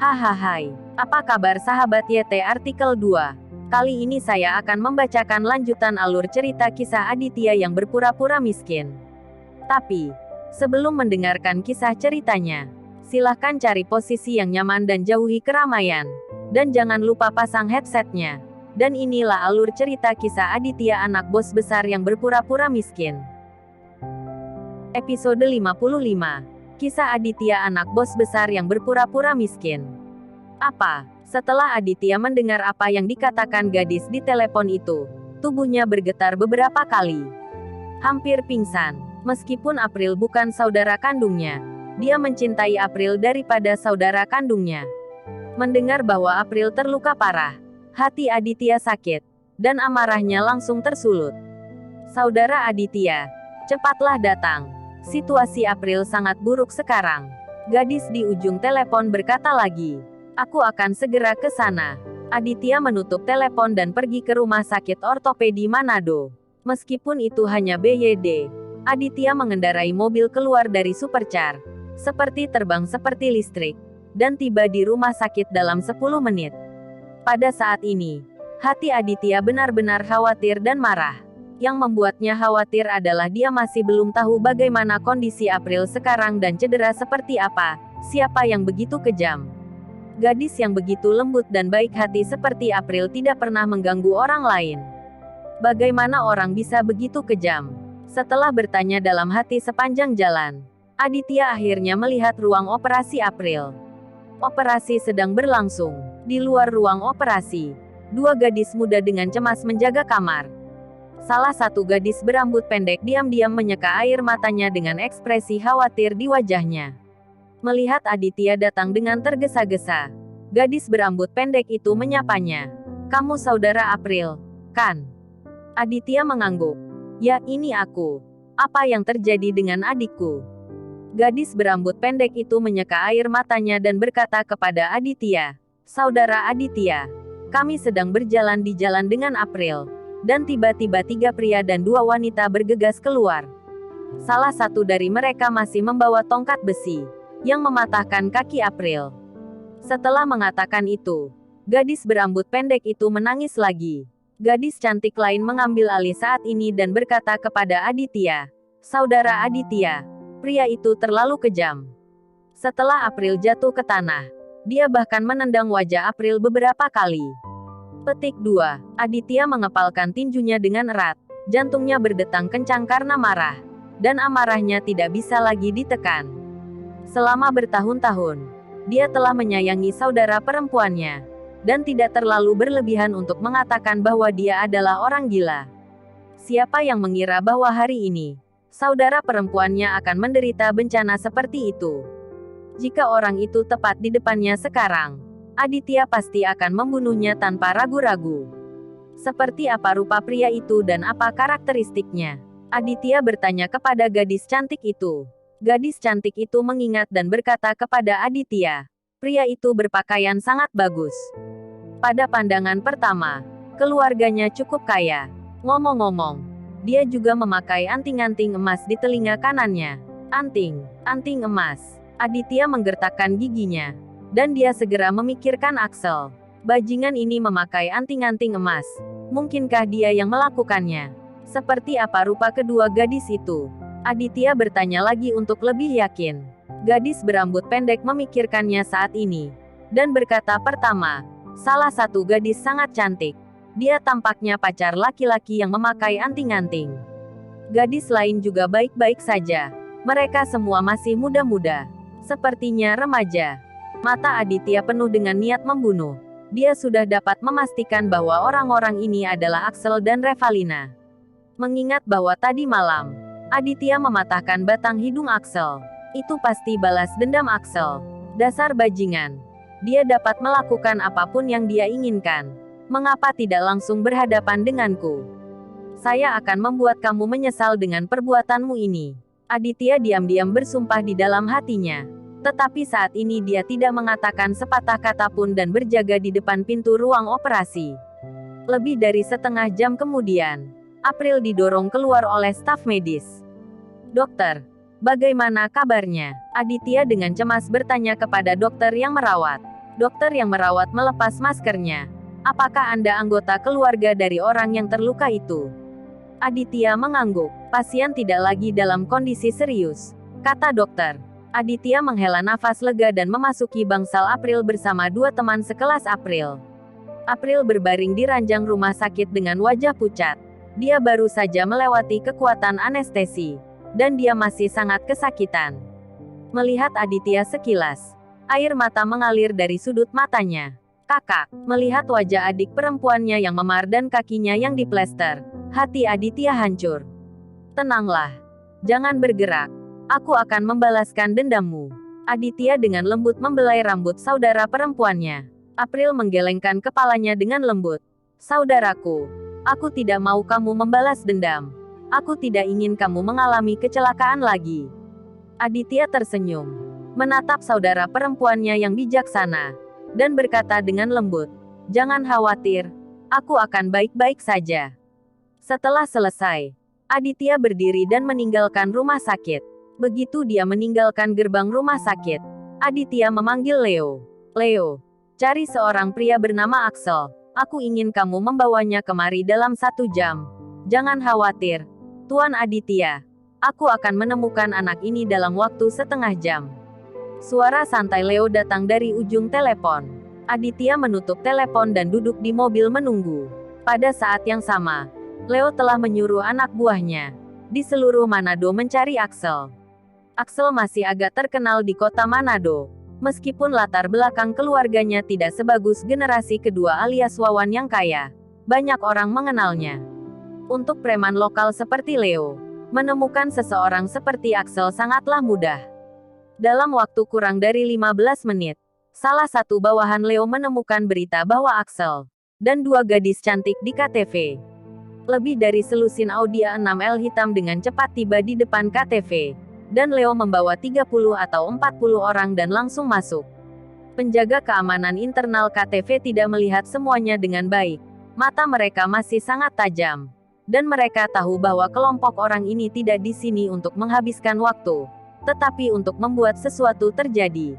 Hahaha, apa kabar sahabat YT artikel 2? Kali ini saya akan membacakan lanjutan alur cerita kisah Aditya yang berpura-pura miskin. Tapi, sebelum mendengarkan kisah ceritanya, silahkan cari posisi yang nyaman dan jauhi keramaian. Dan jangan lupa pasang headsetnya. Dan inilah alur cerita kisah Aditya anak bos besar yang berpura-pura miskin. Episode 55. Kisah Aditya anak bos besar yang berpura-pura miskin. Apa? Setelah Aditya mendengar apa yang dikatakan gadis di telepon itu, tubuhnya bergetar beberapa kali. Hampir pingsan. Meskipun April bukan saudara kandungnya, dia mencintai April daripada saudara kandungnya. Mendengar bahwa April terluka parah, hati Aditya sakit, dan amarahnya langsung tersulut. Saudara Aditya, cepatlah datang. Situasi April sangat buruk sekarang. Gadis di ujung telepon berkata lagi. Aku akan segera ke sana. Aditya menutup telepon dan pergi ke rumah sakit ortopedi Manado. Meskipun itu hanya BYD, Aditya mengendarai mobil keluar dari supercar. Seperti terbang seperti listrik. Dan tiba di rumah sakit dalam 10 menit. Pada saat ini, hati Aditya benar-benar khawatir dan marah. Yang membuatnya khawatir adalah dia masih belum tahu bagaimana kondisi April sekarang dan cedera seperti apa, siapa yang begitu kejam. Gadis yang begitu lembut dan baik hati seperti April tidak pernah mengganggu orang lain. Bagaimana orang bisa begitu kejam? Setelah bertanya dalam hati sepanjang jalan, Aditya akhirnya melihat ruang operasi April. Operasi sedang berlangsung. Di luar ruang operasi, dua gadis muda dengan cemas menjaga kamar. Salah satu gadis berambut pendek diam-diam menyeka air matanya dengan ekspresi khawatir di wajahnya. Melihat Aditya datang dengan tergesa-gesa, gadis berambut pendek itu menyapanya. Kamu saudara April, kan? Aditya mengangguk. Ya, ini aku. Apa yang terjadi dengan adikku? Gadis berambut pendek itu menyeka air matanya dan berkata kepada Aditya. Saudara Aditya, kami sedang berjalan di jalan dengan April. Dan tiba-tiba 3 pria dan 2 wanita bergegas keluar. Salah satu dari mereka masih membawa tongkat besi, yang mematahkan kaki April. Setelah mengatakan itu, gadis berambut pendek itu menangis lagi. Gadis cantik lain mengambil alih saat ini dan berkata kepada Aditya, Saudara Aditya, pria itu terlalu kejam. Setelah April jatuh ke tanah, dia bahkan menendang wajah April beberapa kali. Petik 2. Aditya mengepalkan tinjunya dengan erat. Jantungnya berdetang kencang karena marah. Dan amarahnya tidak bisa lagi ditekan. Selama bertahun-tahun, dia telah menyayangi saudara perempuannya. Dan tidak terlalu berlebihan untuk mengatakan bahwa dia adalah orang gila. Siapa yang mengira bahwa hari ini, saudara perempuannya akan menderita bencana seperti itu? Jika orang itu tepat di depannya sekarang, Aditya pasti akan membunuhnya tanpa ragu-ragu. Seperti apa rupa pria itu dan apa karakteristiknya? Aditya bertanya kepada gadis cantik itu. Gadis cantik itu mengingat dan berkata kepada Aditya. Pria itu berpakaian sangat bagus. Pada pandangan pertama, keluarganya cukup kaya. Ngomong-ngomong, dia juga memakai anting-anting emas di telinga kanannya. Anting emas. Aditya menggertakkan giginya. Dan dia segera memikirkan Axel. Bajingan ini memakai anting-anting emas. Mungkinkah dia yang melakukannya? Seperti apa rupa kedua gadis itu? Aditya bertanya lagi untuk lebih yakin. Gadis berambut pendek memikirkannya saat ini. Dan berkata pertama, salah satu gadis sangat cantik. Dia tampaknya pacar laki-laki yang memakai anting-anting. Gadis lain juga baik-baik saja. Mereka semua masih muda-muda. Sepertinya remaja. Mata Aditya penuh dengan niat membunuh. Dia sudah dapat memastikan bahwa orang-orang ini adalah Axel dan Revalina. Mengingat bahwa tadi malam, Aditya mematahkan batang hidung Axel. Itu pasti balas dendam Axel. Dasar bajingan. Dia dapat melakukan apapun yang dia inginkan. Mengapa tidak langsung berhadapan denganku? Saya akan membuat kamu menyesal dengan perbuatanmu ini. Aditya diam-diam bersumpah di dalam hatinya. Tetapi saat ini dia tidak mengatakan sepatah kata pun dan berjaga di depan pintu ruang operasi. Lebih dari setengah jam kemudian, April didorong keluar oleh staf medis. Dokter, bagaimana kabarnya? Aditya dengan cemas bertanya kepada dokter yang merawat. Dokter yang merawat melepas maskernya. Apakah Anda anggota keluarga dari orang yang terluka itu? Aditya mengangguk. Pasien tidak lagi dalam kondisi serius, kata dokter. Aditya menghela nafas lega dan memasuki bangsal April bersama dua teman sekelas April. April berbaring di ranjang rumah sakit dengan wajah pucat. Dia baru saja melewati kekuatan anestesi, dan dia masih sangat kesakitan. Melihat Aditya sekilas, air mata mengalir dari sudut matanya. Kakak, melihat wajah adik perempuannya yang memar dan kakinya yang diplester, hati Aditya hancur. Tenanglah. Jangan bergerak. Aku akan membalaskan dendammu. Aditya dengan lembut membelai rambut saudara perempuannya. April menggelengkan kepalanya dengan lembut. Saudaraku, aku tidak mau kamu membalas dendam. Aku tidak ingin kamu mengalami kecelakaan lagi. Aditya tersenyum, menatap saudara perempuannya yang bijaksana, dan berkata dengan lembut, "Jangan khawatir, aku akan baik-baik saja." Setelah selesai, Aditya berdiri dan meninggalkan rumah sakit. Begitu dia meninggalkan gerbang rumah sakit, Aditya memanggil Leo. Leo, cari seorang pria bernama Axel. Aku ingin kamu membawanya kemari dalam 1 jam. Jangan khawatir, Tuan Aditya. Aku akan menemukan anak ini dalam waktu setengah jam. Suara santai Leo datang dari ujung telepon. Aditya menutup telepon dan duduk di mobil menunggu. Pada saat yang sama, Leo telah menyuruh anak buahnya di seluruh Manado mencari Axel. Axel masih agak terkenal di kota Manado, meskipun latar belakang keluarganya tidak sebagus generasi kedua alias Wawan yang kaya. Banyak orang mengenalnya. Untuk preman lokal seperti Leo, menemukan seseorang seperti Axel sangatlah mudah. Dalam waktu kurang dari 15 menit, salah satu bawahan Leo menemukan berita bahwa Axel dan 2 gadis cantik di KTV. Lebih dari selusin Audi A6L hitam dengan cepat tiba di depan KTV. Dan Leo membawa 30 atau 40 orang dan langsung masuk. Penjaga keamanan internal KTV tidak melihat semuanya dengan baik. Mata mereka masih sangat tajam. Dan mereka tahu bahwa kelompok orang ini tidak di sini untuk menghabiskan waktu, tetapi untuk membuat sesuatu terjadi.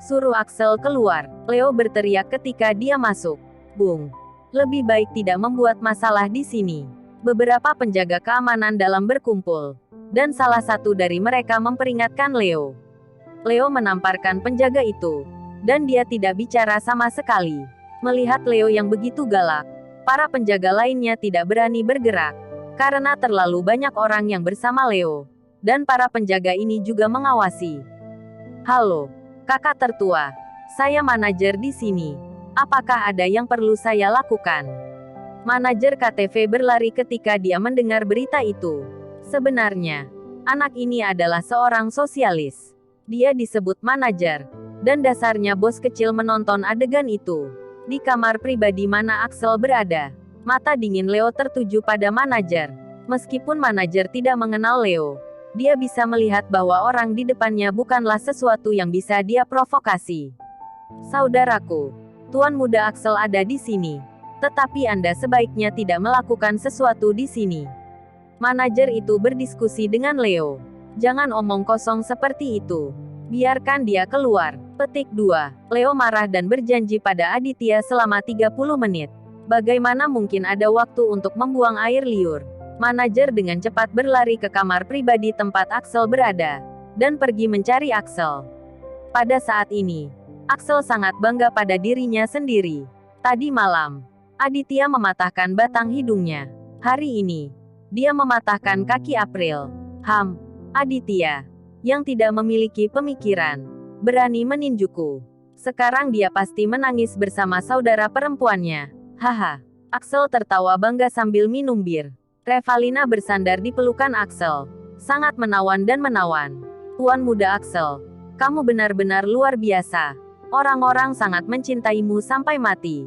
Suruh Axel keluar, Leo berteriak ketika dia masuk. Bung. Lebih baik tidak membuat masalah di sini. Beberapa penjaga keamanan dalam berkumpul. Dan salah satu dari mereka memperingatkan Leo. Leo menamparkan penjaga itu. Dan dia tidak bicara sama sekali. Melihat Leo yang begitu galak, para penjaga lainnya tidak berani bergerak. Karena terlalu banyak orang yang bersama Leo. Dan para penjaga ini juga mengawasi. Halo, kakak tertua. Saya manajer di sini. Apakah ada yang perlu saya lakukan? Manajer KTV berlari ketika dia mendengar berita itu. Sebenarnya, anak ini adalah seorang sosialis. Dia disebut manajer. Dan dasarnya bos kecil menonton adegan itu. Di kamar pribadi mana Axel berada. Mata dingin Leo tertuju pada manajer. Meskipun manajer tidak mengenal Leo, dia bisa melihat bahwa orang di depannya bukanlah sesuatu yang bisa dia provokasi. Saudaraku, Tuan Muda Axel ada di sini. Tetapi Anda sebaiknya tidak melakukan sesuatu di sini. Manajer itu berdiskusi dengan Leo. Jangan omong kosong seperti itu. Biarkan dia keluar. Petik 2. Leo marah dan berjanji pada Aditya selama 30 menit. Bagaimana mungkin ada waktu untuk membuang air liur? Manajer dengan cepat berlari ke kamar pribadi tempat Axel berada. Dan pergi mencari Axel. Pada saat ini, Axel sangat bangga pada dirinya sendiri. Tadi malam, Aditya mematahkan batang hidungnya. Hari ini, dia mematahkan kaki April. Aditya, yang tidak memiliki pemikiran, berani meninjuku. Sekarang dia pasti menangis bersama saudara perempuannya. Haha. Axel tertawa bangga sambil minum bir. Revalina bersandar di pelukan Axel. Sangat menawan dan menawan. Tuan Muda Axel, kamu benar-benar luar biasa. Orang-orang sangat mencintaimu sampai mati.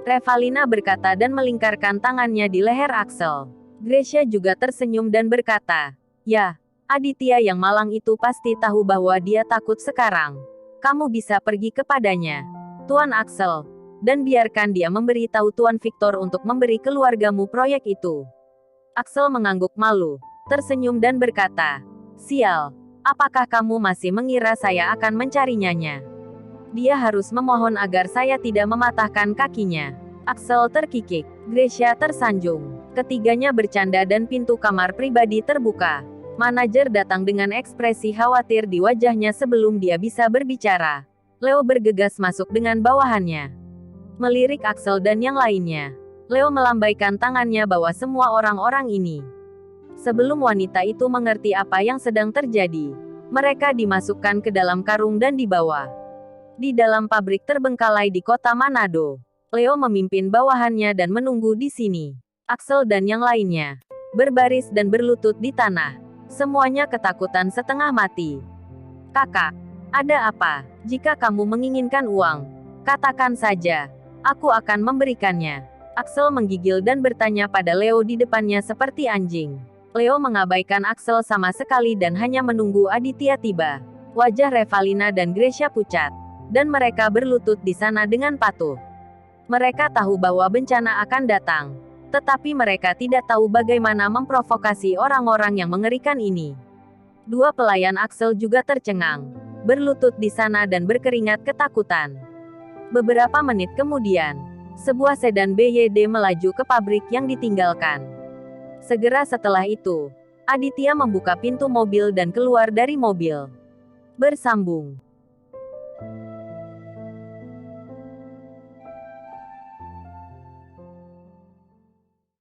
Revalina berkata dan melingkarkan tangannya di leher Axel. Gracia juga tersenyum dan berkata, "Ya, Aditya yang malang itu pasti tahu bahwa dia takut sekarang. Kamu bisa pergi kepadanya, Tuan Axel, dan biarkan dia memberitahu Tuan Victor untuk memberi keluargamu proyek itu." Axel mengangguk malu, tersenyum dan berkata, "Sial, apakah kamu masih mengira saya akan mencarinya? Dia harus memohon agar saya tidak mematahkan kakinya. Axel terkikik. Gracia tersanjung. Ketiganya bercanda dan pintu kamar pribadi terbuka. Manajer datang dengan ekspresi khawatir di wajahnya sebelum dia bisa berbicara. Leo bergegas masuk dengan bawahannya. Melirik Axel dan yang lainnya. Leo melambaikan tangannya bahwa semua orang-orang ini. Sebelum wanita itu mengerti apa yang sedang terjadi, mereka dimasukkan ke dalam karung dan dibawa. Di dalam pabrik terbengkalai di kota Manado, Leo memimpin bawahannya dan menunggu di sini. Axel dan yang lainnya berbaris dan berlutut di tanah. Semuanya ketakutan setengah mati. Kakak, ada apa? Jika kamu menginginkan uang, katakan saja. Aku akan memberikannya. Axel menggigil dan bertanya pada Leo di depannya seperti anjing. Leo mengabaikan Axel sama sekali dan hanya menunggu Aditya tiba. Wajah Revalina dan Gracia pucat, dan mereka berlutut di sana dengan patuh. Mereka tahu bahwa bencana akan datang, tetapi mereka tidak tahu bagaimana memprovokasi orang-orang yang mengerikan ini. Dua pelayan Axel juga tercengang, berlutut di sana dan berkeringat ketakutan. Beberapa menit kemudian, sebuah sedan BYD melaju ke pabrik yang ditinggalkan. Segera setelah itu, Aditya membuka pintu mobil dan keluar dari mobil. Bersambung.